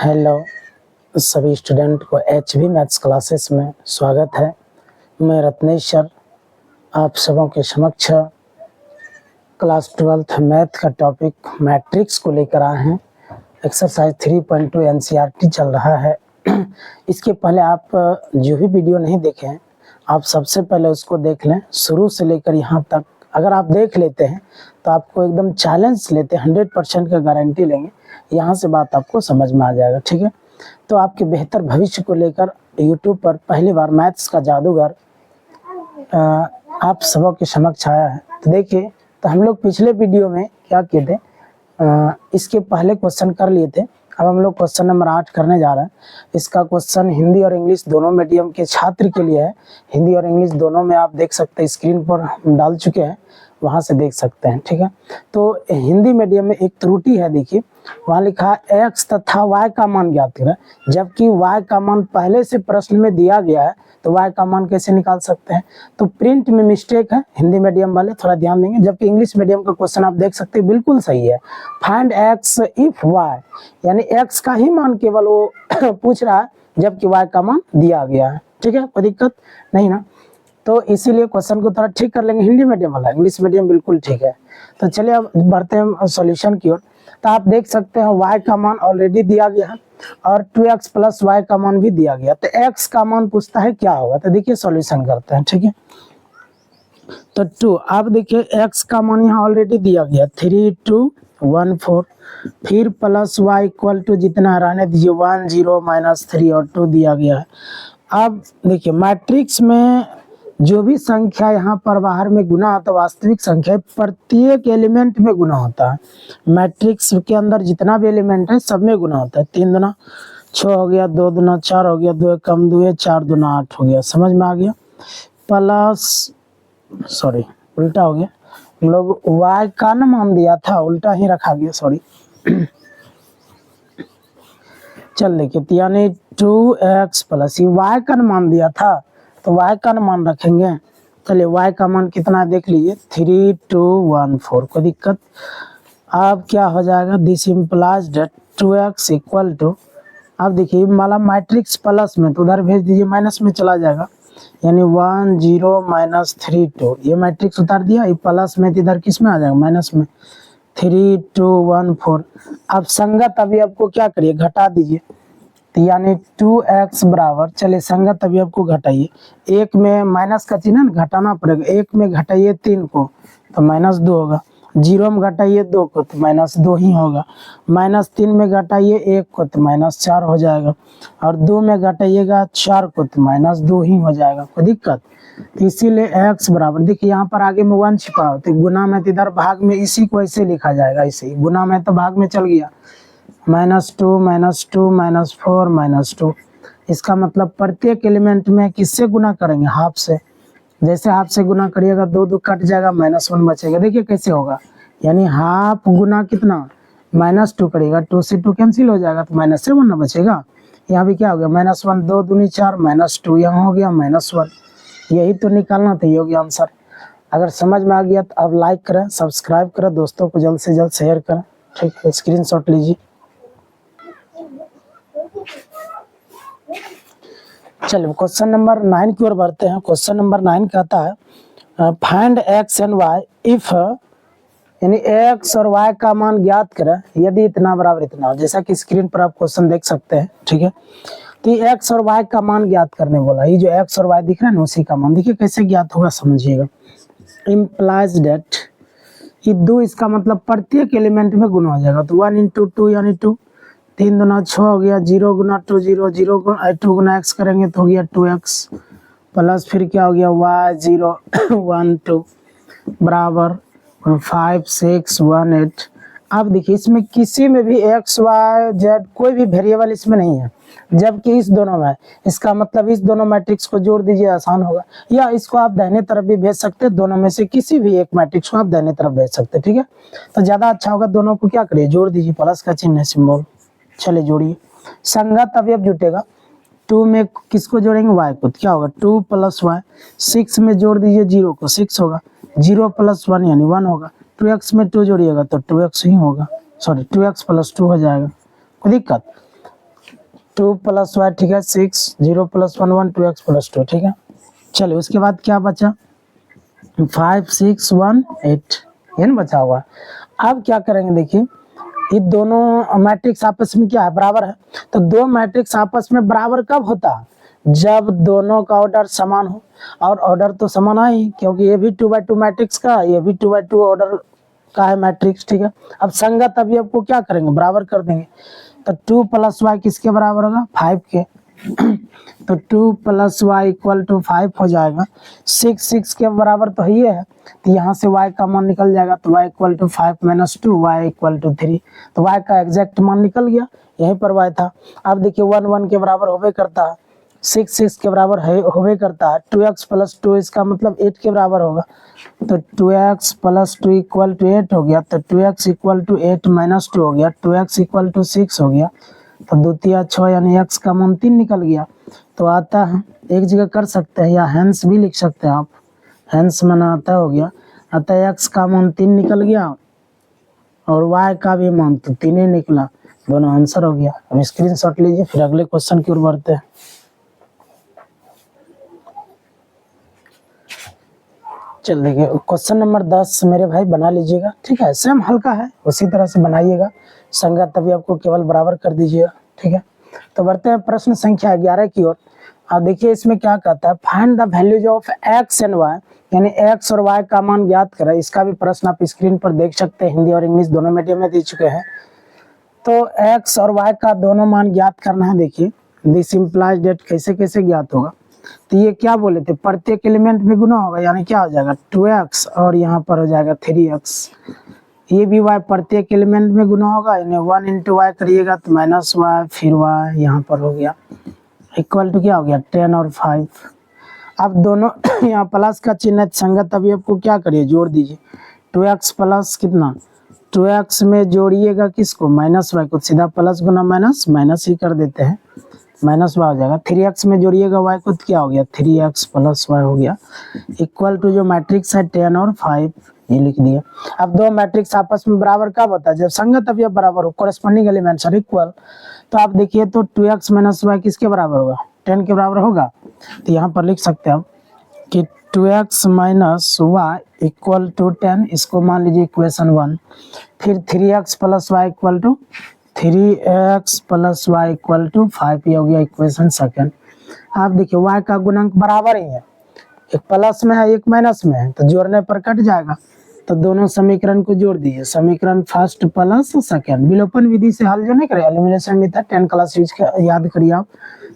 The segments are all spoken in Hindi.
हेलो सभी स्टूडेंट को HV मैथ्स क्लासेस में स्वागत है। मैं रत्नेश सर आप सबों के समक्ष क्लास 12th मैथ का टॉपिक मैट्रिक्स को लेकर आए हैं। एक्सरसाइज 3.2 NCERT चल रहा है। इसके पहले आप जो भी वीडियो नहीं देखे हैं आप सबसे पहले उसको देख लें शुरू से लेकर यहाँ तक। अगर आप देख लेते हैं तो आपको एकदम चैलेंज लेते हैं, 100% का गारंटी लेंगे, यहाँ से बात आपको समझ में आ जाएगा। ठीक है, तो आपके बेहतर भविष्य को लेकर YouTube पर पहली बार मैथ्स का जादूगर आप सबों के समक्ष आया है। तो देखिए, तो हम लोग पिछले वीडियो में क्या किए थे, इसके पहले क्वेश्चन कर लिए थे। अब हम लोग क्वेश्चन नंबर 8 करने जा रहे हैं। इसका क्वेश्चन हिंदी और इंग्लिश दोनों मीडियम के छात्र के लिए है। हिंदी और इंग्लिश दोनों में आप देख सकते हैं, स्क्रीन पर हम डाल चुके हैं, वहां से देख सकते हैं। ठीक है, तो हिंदी मीडियम में एक त्रुटि है। देखिए, वहां लिखा है x तथा y का मान ज्ञात करें, जबकि y का मान पहले से प्रश्न में दिया गया है, तो y का मान कैसे निकाल सकते हैं। तो प्रिंट में मिस्टेक है, हिंदी मीडियम वाले थोड़ा ध्यान देंगे। जबकि इंग्लिश मीडियम का क्वेश्चन आप देख सकते हैं बिल्कुल सही है। फाइंड x इफ y, यानी x का ही मान केवल वो पूछ रहा है, जबकि y का मान दिया गया है। ठीक है, कोई दिक्कत नहीं ना। तो इसीलिए क्वेश्चन को थोड़ा ठीक कर लेंगे, हिंदी मीडियम वाला, इंग्लिश मीडियम बिल्कुल ठीक है। तो चलिए अब बढ़ते हैं सॉल्यूशन की ओर। तो आप देख सकते हैं y का मान ऑलरेडी दिया गया है और 2x प्लस y का मान भी दिया गया। तो x का मान पूछता है क्या होगा, तो देखिए सॉल्यूशन करते हैं। ठीक है, तो 2, आप देखिए x का मान यहाँ ऑलरेडी दिया गया 3 2 1 4, फिर प्लस y इक्वल टू जितना रहने दीजिए 1 0 माइनस 3 और 2 दिया गया है। अब देखिए, मैट्रिक्स में जो भी संख्या यहाँ पर बाहर में गुना होता है, वास्तविक संख्या प्रत्येक एलिमेंट में गुना होता है। मैट्रिक्स के अंदर जितना भी एलिमेंट है सब में गुना होता है। 3 दूना 6 हो गया, 2 दूना 4 हो गया, 2 कम 2 है, 4 दूना 8 हो गया। समझ में आ गया। प्लस सॉरी उल्टा हो गया, हम लोग y का ना मान दिया था, उल्टा ही रखा गया, सॉरी। चल देखिए, यानी 2x प्लस y का मान दिया था, तो y का मान रखेंगे। चलिए, y का मान कितना देख लीजिए 3 2 1 4, कोई दिक्कत। अब क्या हो जाएगा, this implies that 2x equal to, अब देखिए माला मैट्रिक्स प्लस में तो उधर भेज दीजिए, माइनस में चला जाएगा, यानी 1 0 माइनस 3 2, ये मैट्रिक्स उतार दिया, ये प्लस में इधर किस में आ जाएगा, माइनस में। 3 2 1 4। अब संगत अभी आपको क्या करिए, घटा दीजिए, तो यानी 2x बराबर, चलिए संगत अभी आपको घटाइए, एक में माइनस का चिन्ह घटाना पड़ेगा, एक में घटाइए 3 को तो माइनस 2 होगा, 0 में घटाइए 2 को तो माइनस 2 ही होगा, माइनस 3 में घटाइए 1 को तो माइनस 4 हो जाएगा, और 2 में घटाइएगा 4 को तो माइनस 2 ही हो जाएगा। कोई दिक्कत। तो इसीलिए x बराबर, देखिए यहाँ पर आगे में 1 छिपा हो, तो गुना में तो इधर भाग में इसी को ऐसे लिखा जाएगा, ऐसे ही गुना में तो भाग में चल गया, -2 -2 -4 -2। इसका मतलब प्रत्येक एलिमेंट में किससे गुना करेंगे, हाफ से। जैसे हाफ से गुना करिएगा 2 2 कट जाएगा, -1 बचेगा। देखिए कैसे होगा, यानी हाफ गुना कितना -2 करिएगा, 2 से 2 कैंसिल हो जाएगा, तो माइनस से 1 बचेगा। यहाँ भी क्या हो गया, -1 2 दूनी 4 -2, यहाँ हो गया -1। यही तो निकालना था, ये हो गया आंसर। अगर समझ में आ गया तो अब लाइक करें, सब्सक्राइब करें, दोस्तों को जल्द से जल्द शेयर करें। ठीक है, स्क्रीनशॉट लीजिए। चलिए क्वेश्चन नंबर 9 की ओर बढ़ते हैं। क्वेश्चन नंबर 9 कहता है find x and y if, यानी x और y का मान ज्ञात करें यदि इतना बराबर इतना हो। जैसा कि स्क्रीन पर आप क्वेश्चन देख सकते हैं। ठीक है, तो x और y का मान ज्ञात करने बोला, ये जो x और y दिख रहा है ना उसी का मान। देखिए कैसे ज्ञात होगा, समझिएगा। इम्प्लाइज डेट, ये 2 इसका मतलब प्रत्येक एलिमेंट में गुना हो जाएगा, तो 1 × 2 यानी 2, 3 दूना 6 हो गया, 0 गुना 2 0, 0 गुना 2 गुना x करेंगे तो हो गया 2x, प्लस फिर क्या हो गया y 0 1 2 बराबर 5 6 1 8। अब देखिए इसमें किसी में भी x y z कोई भी वेरिएबल इसमें नहीं है, जबकि इस दोनों में, इसका मतलब इस दोनों मैट्रिक्स को जोड़ दीजिए, आसान होगा। या इसको आप दाहिने तरफ भी भेज सकते हैं, दोनों में से किसी भी एक मैट्रिक्स को आप दाहिने तरफ भेज सकते हैं। ठीक है, तो ज्यादा अच्छा होगा, दोनों को क्या करिए, जोड़ दीजिए, प्लस का चिन्ह है, सिंबल। चलिए जोड़िए, संगत अवयव जुटेगा। 2 में किसको जोड़ेंगे, y को, तो क्या होगा 2 + y। 6 में जोड़ दीजिए 0 को, 6 होगा, 0 + 1 यानी 1 होगा। 2x में 2 जोड़िएगा तो 2x ही होगा, सॉरी 2x + 2 हो जाएगा। कोई दिक्कत। 2 प्लस वाई, ठीक है 6, 0 प्लस 1 1, 2x प्लस 2, ठीक है। चलिए उसके बाद क्या बचा, 5 6 1 8, ये ना बचा हुआ। अब क्या करेंगे, देखिए ये दोनों मैट्रिक्स आपस में क्या है, बराबर है। तो दो मैट्रिक्स आपस में बराबर कब होता है, जब दोनों का ऑर्डर समान हो। और ऑर्डर तो समान है ही, क्योंकि ये भी 2x2 मैट्रिक्स का, ये भी 2x2 ऑर्डर का है मैट्रिक्स, ठीक है। अब संगत अवयव को क्या करेंगे, बराबर कर देंगे। तो 2 प्लस वाई किसके बराबर होगा, 5 के। तो 2 प्लस वाई इक्वल टू 5 हो जाएगा। 6 के बराबर तो ही है, तो यहाँ से y का मान निकल जाएगा। तो y equal to 5 minus 2, y equal to 3। तो y का एग्जैक्ट मान निकल गया, यहीं पर y था। अब देखिए 1 1 के बराबर होवे करता है, 6 के बराबर है होवे करता है। 2x प्लस 2 इसका मतलब 8 के बराबर होगा। तो 2x प्लस 2 इक्वल टू 8 हो गया। तो 2x इक्वल टू 8 माइनस 2 हो गया। 2x इक्वल टू 6 हो गया। तो 2 3 6, यानी x का मान 3 निकल गया। तो आता है, एक जगह कर सकते हैं या हैंस भी लिख सकते हैं आप, हैंस माना आता हो गया। अतः x का मान 3 निकल गया और y का भी मान तो 3 ही निकला, दोनों आंसर हो गया। अब स्क्रीनशॉट लीजिए, फिर अगले क्वेश्चन की ओर बढ़ते हैं। चल देखिए क्वेश्चन नंबर 10 मेरे भाई बना लीजिएगा, ठीक है। सेम हल्का है, उसी तरह से बनाइएगा। संगत तभी आपको केवल बराबर कर दीजिएगा, ठीक है। तो बढ़ते हैं प्रश्न संख्या 11 की ओर। अब देखिए इसमें क्या कहता है, find the values of x and y, यानी x और y का मान ज्ञात करें। इसका भी प्रश्न आप स्क्रीन पर देख सकते हैं, हिंदी और इंग्लिश दोनों मीडियम में दे चुके हैं। तो x और y का दोनों मान ज्ञात करना है। देखिए दिस इम्प्लाइज डेट कैसे कैसे ज्ञात होगा। तो ये क्या बोले थे, प्रत्येक एलिमेंट में गुना होगा, यानी क्या हो जाएगा 2x और यहाँ पर हो जाएगा 3x। ये भी y प्रत्येक एलिमेंट में गुना होगा, यानी 1 इंटू वाई करिएगा तो माइनस वाई, फिर y यहाँ पर हो गया इक्वल टू क्या हो गया 10 और 5। अब दोनों यहाँ प्लस का चिन्ह संगत अभी आपको क्या करिए, जोड़ दीजिए। 2x प्लस कितना, 2x में जोड़िएगा किसको, माइनस वाई को। सीधा प्लस गुना माइनस, माइनस ही कर देते हैं, माइनस वाई हो जाएगा। 3x में जोड़िएगा y को तो क्या हो गया 3x प्लस वाई हो गया इक्वल टू जो मैट्रिक्स है 10 और 5, ये लिख दिया। अब दो मैट्रिक्स आपस में बराबर कब होता है, जब संगत अवयव बराबर हो, कोरेस्पोंडिंग एलिमेंट्स आर इक्वल। तो आप देखिए तो 2x माइनस वाई किसके बराबर होगा, 10 के बराबर होगा। तो यहाँ पर लिख सकते हैं आप कि 2x minus Y equal to 10, इसको मान लीजिए इक्वेशन 1। फिर 3x plus Y equal to 3x plus Y equal to 5, ये हो गया इक्वेशन सेकंड। आप देखिए y का गुणांक बराबर ही है, एक प्लस में है एक माइनस में है, तो जोड़ने पर कट जाएगा। तो दोनों समीकरण को जोड़ दीजिए, समीकरण फर्स्ट प्लस सेकंड, विलोपन विधि से हल जो नहीं करे, एलिमिनेशन मेथड 10 क्लास यूज याद करिए आप।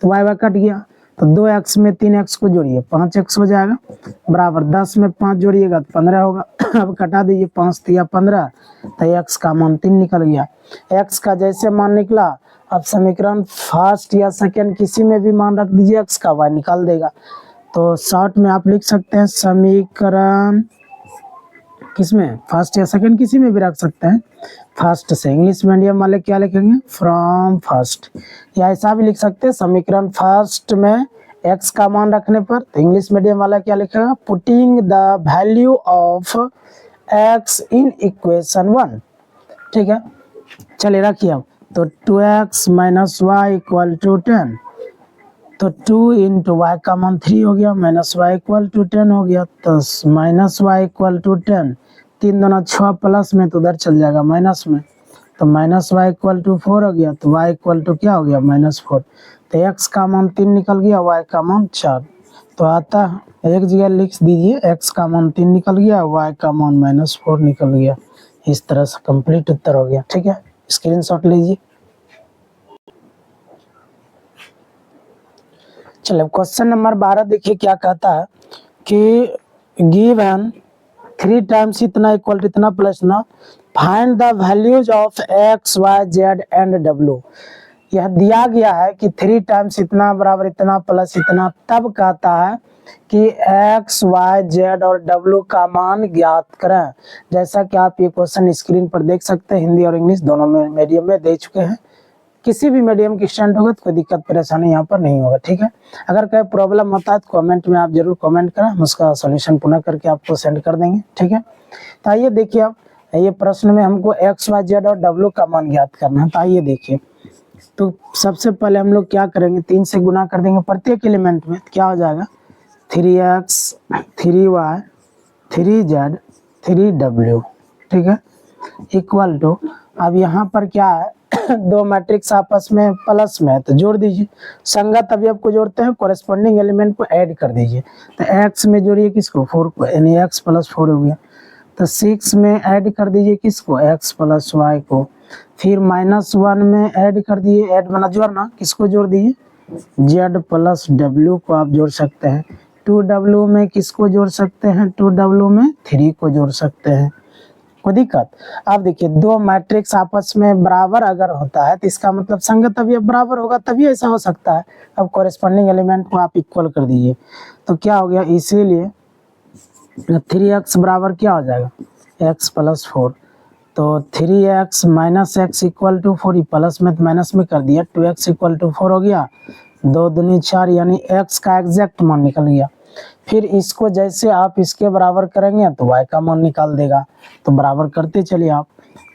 तो y कट गया, तो 2x में 3x को जोड़िए 5x हो जाएगा, बराबर 10 में 5 जोड़िएगा तो 15 होगा। अब कटा दीजिए 5 3 15, तो x का मान 3 निकल गया। x का जैसे मान निकला, अब समीकरण फर्स्ट या सेकंड किसी में भी मान रख दीजिए, x का y निकाल देगा। तो शॉर्ट में आप लिख सकते हैं समीकरण किसमें, फर्स्ट या सेकंड किसी में भी रख सकते हैं, फर्स्ट से। इंग्लिश मीडियम वाले क्या लिखेंगे, फ्रॉम फर्स्ट, या ऐसा भी लिख सकते हैं समीकरण फर्स्ट में x का मान रखने पर। तो इंग्लिश मीडियम वाला क्या लिखेगा, putting the value of x in equation 1, ठीक है। चलिए रखिए अब, तो 2x minus Y equal to 10, तो 2 इंटू वाई का मान 3 हो गया, माइनस वाई इक्वल टू 10 हो गया। तो माइनस वाई इक्वल टू 10, 3 दूना 6 प्लस में तो उधर चल जाएगा माइनस में, तो माइनस वाई इक्वल टू 4 हो गया। तो वाई इक्वल टू क्या हो गया -4। तो x का मान 3 निकल गया, y का मान 4। तो आता एक जगह लिख दीजिए, x का मान 3 निकल गया, y का मान -4 निकल गया। इस तरह से कंप्लीट उत्तर हो गया, ठीक है। स्क्रीनशॉट लीजिए। चलिए क्वेश्चन नंबर 12 देखिए क्या कहता है कि गिवन 3 टाइम्स इतना इक्वल टू इतना प्लस ना, find the values of x y z and w। यह दिया गया है कि 3 टाइम्स इतना बराबर इतना प्लस इतना, तब कहता है कि x y z और w का मान ज्ञात करें। जैसा कि आप ये क्वेश्चन स्क्रीन पर देख सकते हैं, हिंदी और इंग्लिश दोनों में मीडियम में दे चुके हैं। किसी भी मीडियम की स्टूडेंट होगा तो कोई दिक्कत परेशानी यहाँ पर नहीं होगा, ठीक है। अगर कोई प्रॉब्लम होता है तो कमेंट में आप जरूर कमेंट करें, हम उसका सॉल्यूशन पुनः करके आपको सेंड कर देंगे, ठीक है। तो आइए देखिए, आप ये प्रश्न में हमको x y z और w का मान ज्ञात करना है। तो आइए देखिए, तो सबसे पहले हम लोग क्या करेंगे, 3 से गुना कर देंगे प्रत्येक एलिमेंट में, क्या हो जाएगा 3x 3y 3z 3w, ठीक है, इक्वल टू, अब यहाँ पर क्या है दो मैट्रिक्स आपस में प्लस में है तो जोड़ दीजिए, संगत अवयव को जोड़ते हैं, कोरेस्पोंडिंग एलिमेंट को ऐड कर दीजिए। तो x में जोड़िए किसको 4 को, यानी x प्लस 4 हो गया। तो 6 में ऐड कर दीजिए किसको x प्लस y को, फिर -1 में ऐड कर दिए, ऐड बना जोड़ना, किसको जोड़ दिए z प्लस w को आप जोड़ सकते हैं। 2w में किसको जोड़ सकते हैं, 2w में 3 को जोड़ सकते हैं, कोई दिक्कत। अब देखिए दो मैट्रिक्स आपस में बराबर अगर होता है तो इसका मतलब संगत अवयव बराबर होगा तभी ऐसा हो सकता है। अब कोरेस्पोंडिंग एलिमेंट को आप इक्वल कर दीजिए तो क्या हो गया, इसीलिए 3x बराबर क्या हो जाएगा x प्लस 4, तो 3x minus X equal to 4, plus में तो माइनस में कर दिया, 2x इक्वल टू 4 हो गया, 2 दूनी 4 यानी x का एग्जैक्ट मान निकल गया। फिर इसको जैसे आप इसके बराबर करेंगे तो y का मान निकाल देगा, तो बराबर करते चलिए आप।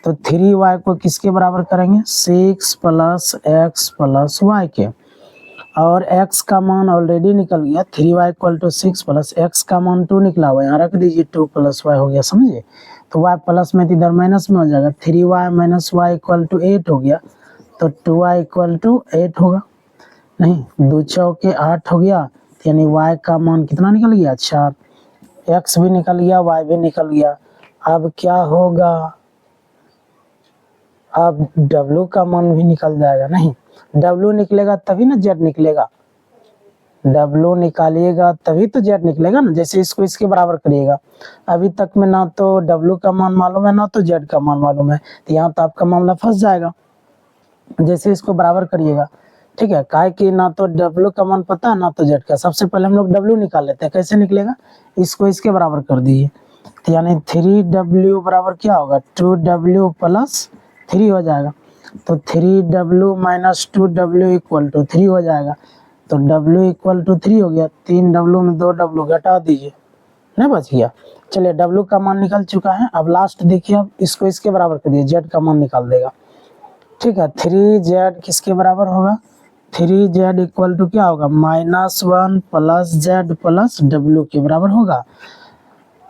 तो 3y को किसके बराबर करेंगे 6 प्लस x प्लस y के, और x का मान ऑलरेडी निकल गया, 3y equal to 6 plus x का मान 2 निकला हुआ, यहाँ रख दीजिए 2 प्लस y हो गया, समझे। तो y प्लस में इधर माइनस में हो जाएगा, 3y minus y equal to 8 हो गया, तो 2y इक्वल टू 8 होगा, नहीं 2 चौके 8 हो गया, यानी y का मान कितना निकल गया 4, x भी निकल गया y भी निकल गया। अब क्या होगा, अब w का मान भी निकल जाएगा, नहीं w निकलेगा तभी ना z निकलेगा, w निकालिएगा तभी तो z निकलेगा ना, जैसे इसको इसके बराबर करिएगा। अभी तक में ना तो w का मान मालूम है ना तो z का मान मालूम है, तो यहाँ तो आपका मामला फंस जाएगा। जैसे इसको बराबर करिएगा, ठीक है, काहे कि ना तो w का मान पता है ना तो z का, सबसे पहले हम लोग w निकाल लेते हैं, कैसे निकलेगा, इसको इसके बराबर कर दीजिए, तो यानी 3w बराबर क्या होगा 2w प्लस 3 हो जाएगा, तो 3w minus 2w equal to 3 हो जाएगा, तो w इक्वल टू 3 हो गया, 3w में 2w घटा दीजिए, नहीं बच गया। चलिए w का मान निकल चुका है, अब लास्ट देखिए, अब इसको इसके बराबर कर दिए, z का मान निकाल देगा, ठीक है। 3z किसके बराबर होगा, 3z इक्वल टू क्या होगा -1 प्लस z प्लस w के बराबर होगा।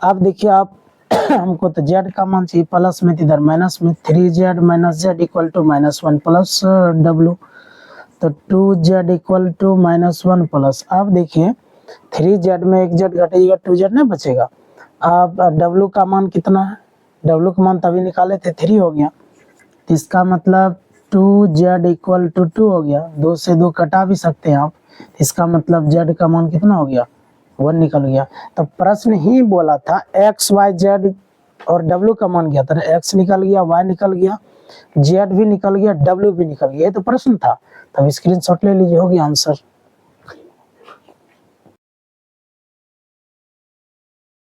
अब देखिए आप हमको तो z का मान चाहिए, प्लस में इधर माइनस में, 3z minus z equal to -1 plus w, तो 2z इक्वल टू -1 प्लस, अब देखिए 3z में एक z घटेगा 2z नहीं बचेगा। अब w का मान कितना है, w का मान तभी निकाले थे 3 हो गया, इसका मतलब 2z इक्वल टू 2 हो गया, 2 से 2 कटा भी सकते हैं आप, इसका मतलब z का मान कितना हो गया 1 निकल गया। तो प्रश्न ही बोला था x y z और w का मान क्या था, x निकल गया, y निकल गया, z भी निकल गया, w भी निकल गया, ये तो प्रश्न था। तब स्क्रीनशॉट ले लीजिए, हो गया आंसर।